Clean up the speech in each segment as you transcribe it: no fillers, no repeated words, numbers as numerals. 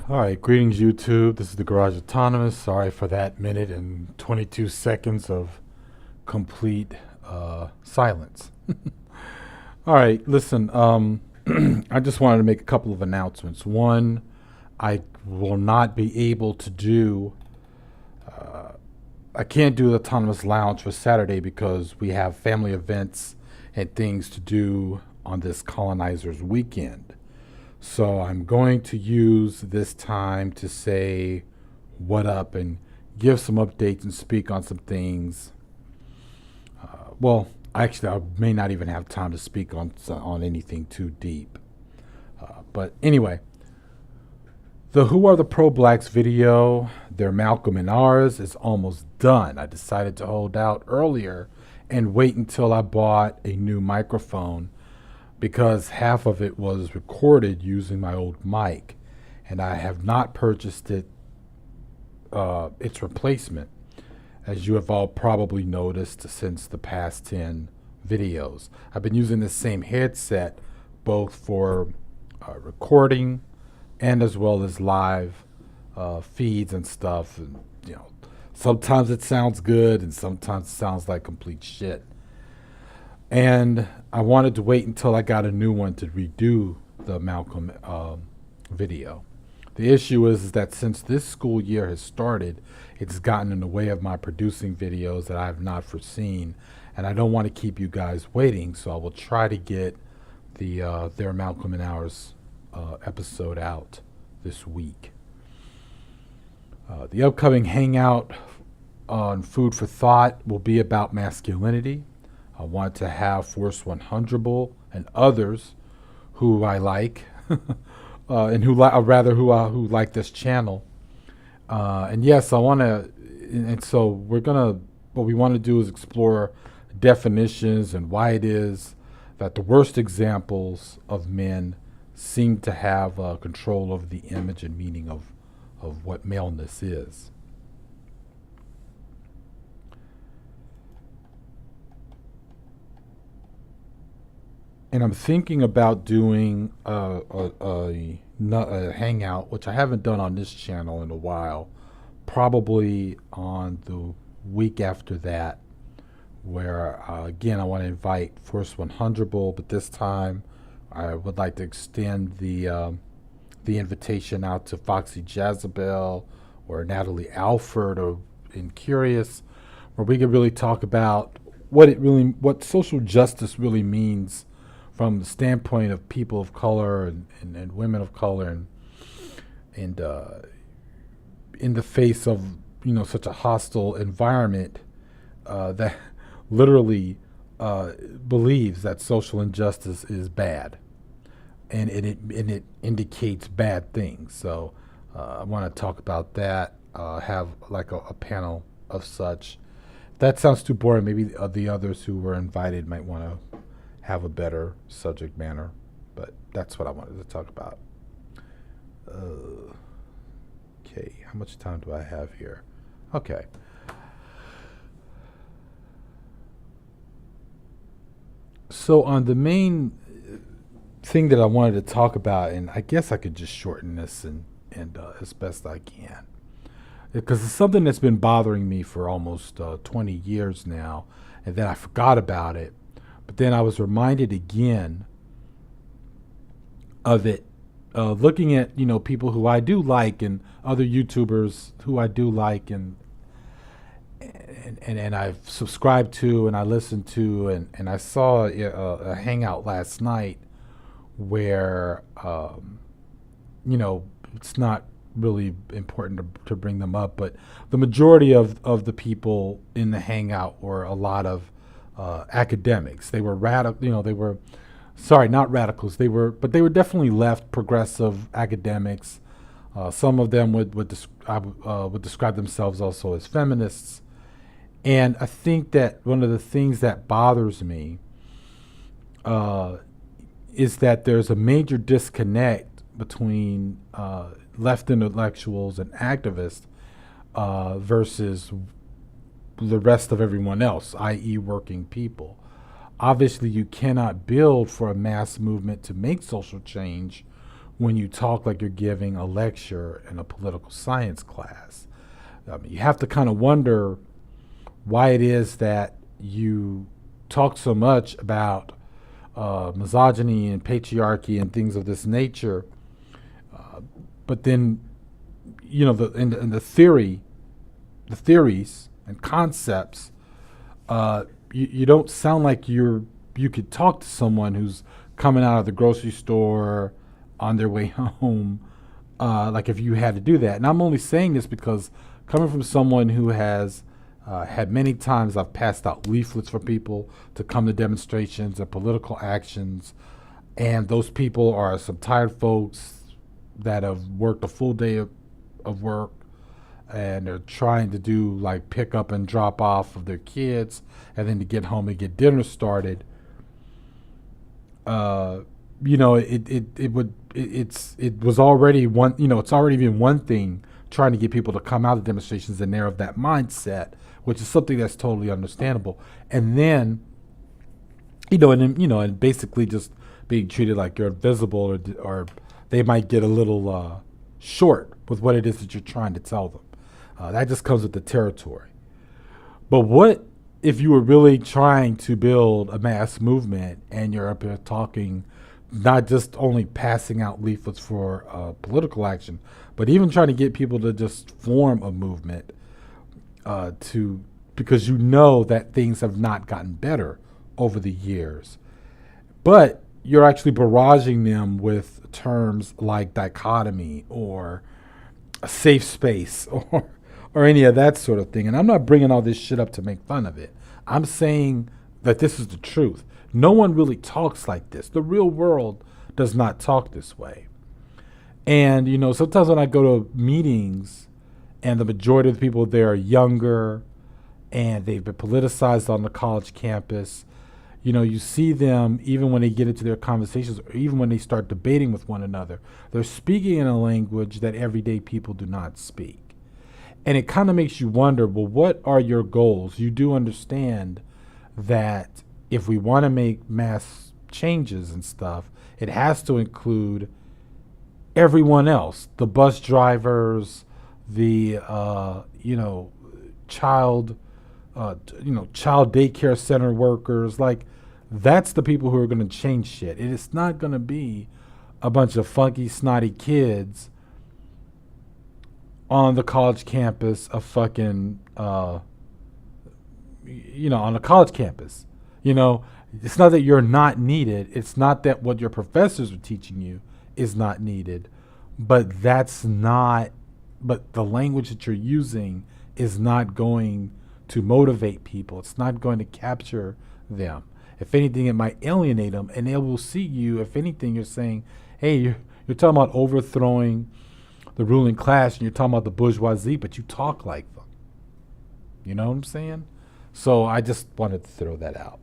All right, greetings YouTube. This is the Garage Autonomous. Sorry for that minute and 22 seconds of complete silence. All right, listen. I just wanted to make a couple of announcements. One, I will not be able to do. I can't do the Autonomous Lounge for Saturday because we have family events and things to do on this colonizers weekend. So I'm going to use this time to say what up and give some updates and speak on some things. Well, actually, I may not even have time to speak on anything too deep. But anyway, the Who Are the Pro Blacks video, their Malcolm and ours, is almost done. I decided to hold out earlier and wait until I bought a new microphone because half of it was recorded using my old mic, and I have not purchased its replacement, as you have all probably noticed since the past 10 videos. I've been using the same headset both for recording and as well as live feeds and stuff. And sometimes it sounds good and sometimes it sounds like complete shit. And I wanted to wait until I got a new one to redo the Malcolm video. The issue is that since this school year has started, it's gotten in the way of my producing videos that I have not foreseen, and I don't want to keep you guys waiting, so I will try to get the their Malcolm and ours episode out this week. The upcoming hangout on Food for Thought will be about masculinity. I want to have Force 100 and others who I like, and who like this channel. And yes, I want to. And so we're gonna. What we want to do is explore definitions and why it is that the worst examples of men seem to have control over the image and meaning of what maleness is. And I'm thinking about doing a hangout, which I haven't done on this channel in a while, probably on the week after that, where again I want to invite Force 100, but this time I would like to extend the invitation out to Foxy Jezebel or Natalie Alford or in Curious, where we could really talk about what social justice really means from the standpoint of people of color and women of color, and in the face of such a hostile environment that literally believes that social injustice is bad, and it indicates bad things. So I want to talk about that. Have like a panel of such. If that sounds too boring, maybe the others who were invited might want to have a better subject matter, but that's what I wanted to talk about. Okay, how much time do I have here? Okay. So on the main thing that I wanted to talk about, and I guess I could just shorten this and as best I can, because it's something that's been bothering me for almost 20 years now, and then I forgot about it. But then I was reminded again of it, looking at people who I do like and other YouTubers who I do like and I've subscribed to and I listened to, and I saw a hangout last night where it's not really important to bring them up, but the majority of the people in the hangout were a lot of academics. They were radical, they were, sorry, not radicals. They were definitely left progressive academics. Some of them would describe themselves also as feminists. And I think that one of the things that bothers me is that there's a major disconnect between left intellectuals and activists versus the rest of everyone else, i.e. working people. Obviously, you cannot build for a mass movement to make social change when you talk like you're giving a lecture in a political science class. You have to kind of wonder why it is that you talk so much about misogyny and patriarchy and things of this nature, but then in the theories and concepts, you don't sound like you could talk to someone who's coming out of the grocery store on their way home, like if you had to do that. And I'm only saying this because coming from someone who has had many times I've passed out leaflets for people to come to demonstrations and political actions, and those people are some tired folks that have worked a full day of work, and they're trying to do like pick up and drop off of their kids, and then to get home and get dinner started. It was already one. It's already been one thing trying to get people to come out of demonstrations and they're of that mindset, which is something that's totally understandable. And then, and basically just being treated like you're invisible, or they might get a little short with what it is that you're trying to tell them. That just comes with the territory. But what if you were really trying to build a mass movement and you're up here talking, not just only passing out leaflets for political action, but even trying to get people to just form a movement because you know that things have not gotten better over the years. But you're actually barraging them with terms like dichotomy or a safe space or any of that sort of thing. And I'm not bringing all this shit up to make fun of it. I'm saying that this is the truth. No one really talks like this. The real world does not talk this way. And, sometimes when I go to meetings and the majority of the people there are younger and they've been politicized on the college campus, you see them, even when they get into their conversations or even when they start debating with one another, they're speaking in a language that everyday people do not speak. And it kind of makes you wonder, well, what are your goals? You do understand that if we want to make mass changes and stuff, it has to include everyone else, the bus drivers, the child daycare center workers. Like, that's the people who are going to change shit. It is not going to be a bunch of funky, snotty kids on the college campus of fucking, on the college campus. It's not that you're not needed. It's not that what your professors are teaching you is not needed, but the language that you're using is not going to motivate people. It's not going to capture them. If anything, it might alienate them, and they will see you. If anything, you're saying, hey, you're talking about overthrowing the ruling class, and you're talking about the bourgeoisie, but you talk like them. You know what I'm saying? So I just wanted to throw that out.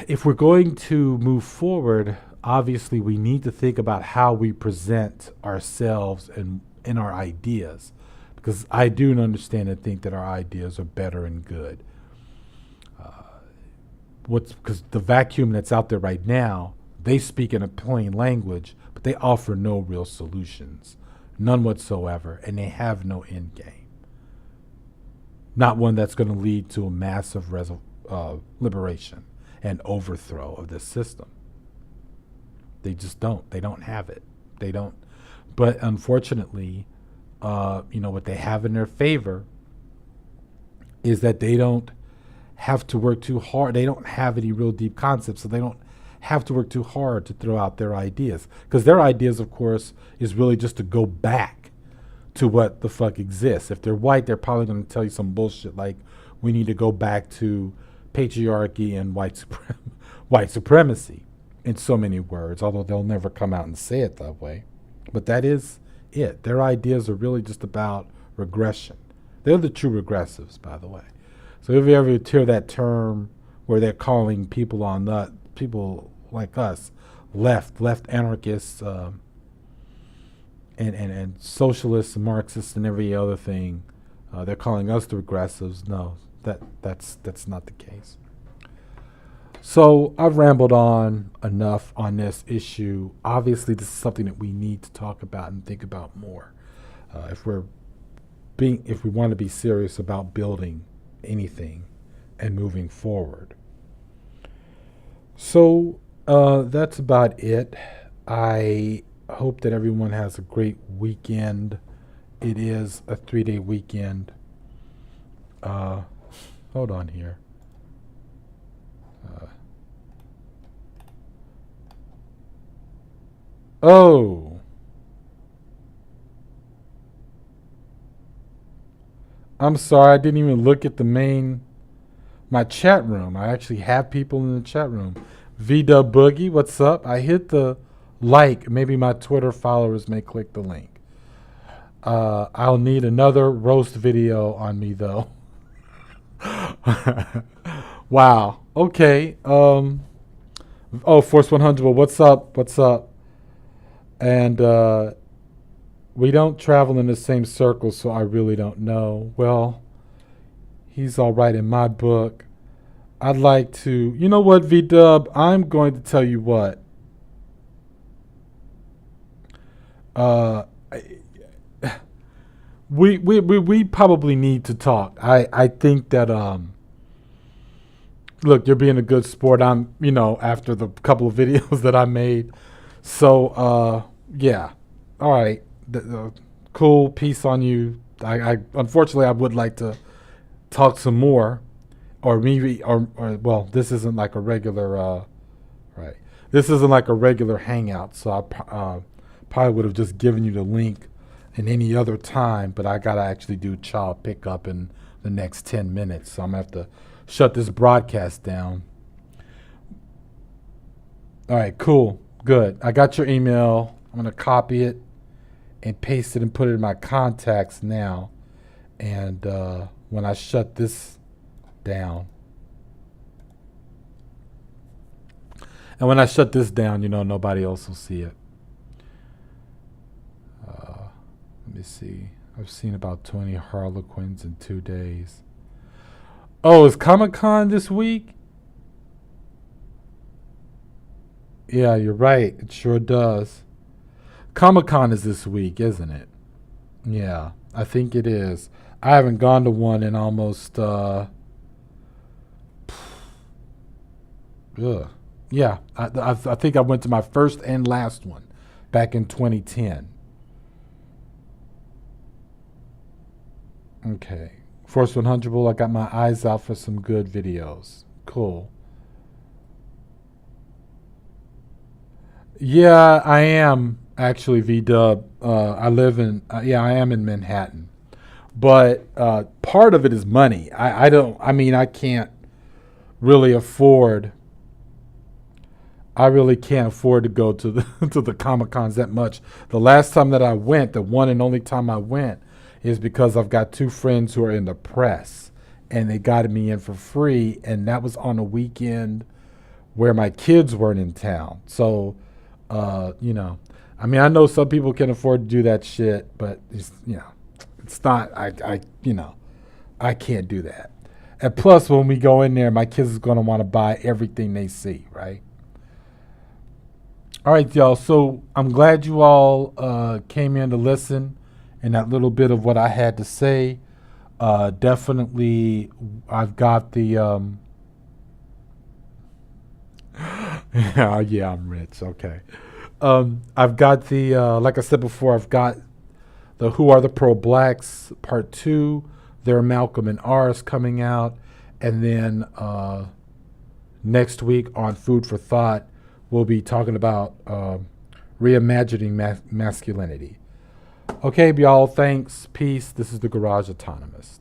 If we're going to move forward, obviously we need to think about how we present ourselves and our ideas, because I do understand and think that our ideas are better and good. Because the vacuum that's out there right now, they speak in a plain language, but they offer no real solutions, none whatsoever, and they have no end game. Not one that's going to lead to a massive liberation and overthrow of this system. They just don't. They don't have it. They don't. But unfortunately, what they have in their favor is that they don't have to work too hard. They don't have any real deep concepts, so they don't have to work too hard to throw out their ideas. Because their ideas, of course, is really just to go back to what the fuck exists. If they're white, they're probably going to tell you some bullshit like, we need to go back to patriarchy and white supremacy in so many words, although they'll never come out and say it that way. But that is it. Their ideas are really just about regression. They're the true regressives, by the way. So if you ever hear that term where they're calling people like us, left anarchists, and socialists and Marxists and every other thing, they're calling us the regressives. No, that's not the case. So I've rambled on enough on this issue. Obviously, this is something that we need to talk about and think about more. If we want to be serious about building anything and moving forward. So that's about it. I hope that everyone has a great weekend. It is a 3-day weekend. Uh, Hold on here. Uh, oh, I'm sorry. I didn't even look at my chat room. I actually have people in the chat room. VW Boogie, what's up? I hit the like. Maybe my Twitter followers may click the link. I'll need another roast video on me though. Wow. Okay. Oh, Force 100. Well, what's up? What's up? And we don't travel in the same circles, so I really don't know. Well, he's all right in my book. I'd like to. You know what, V Dub? I'm going to tell you what. Uh, we probably need to talk. I think that look, you're being a good sport. I'm, after the couple of videos that I made. So yeah. All right. Cool. Peace on you. I unfortunately I would like to talk some more, or maybe or well, this isn't like a regular right. This isn't like a regular hangout. So I probably would have just given you the link in any other time, but I gotta actually do child pickup in the next 10 minutes, so I'm gonna have to shut this broadcast down. All right, cool, good. I got your email. I'm gonna copy it and paste it and put it in my contacts now. And when I shut this down, nobody else will see it. Let me see. I've seen about 20 Harlequins in 2 days. Oh, is Comic-Con this week? Yeah, you're right. It sure does. Comic-Con is this week, isn't it? Yeah, I think it is. I haven't gone to one in almost, yeah, I think I went to my first and last one back in 2010. Okay. Force 100, I got my eyes out for some good videos. Cool. Yeah, I am actually V-Dub. I live in, I am in Manhattan. But part of it is money. I can't really afford, I really can't afford to go to the, to the Comic-Cons that much. The last time that I went, the one and only time I went, is because I've got two friends who are in the press and they got me in for free, and that was on a weekend where my kids weren't in town. So, I know some people can afford to do that shit, but it's not, I can't do that. And plus, when we go in there, my kids is going to want to buy everything they see, right? All right, y'all. So I'm glad you all came in to listen and that little bit of what I had to say. Definitely, I've got the. Yeah, I'm rich. Okay. I've got the, like I said before, I've got the Who Are the Pro Blacks Part 2. Their Malcolm and Ours coming out. And then next week on Food for Thought, we'll be talking about reimagining masculinity. Okay, y'all, thanks. Peace. This is the Garage Autonomist.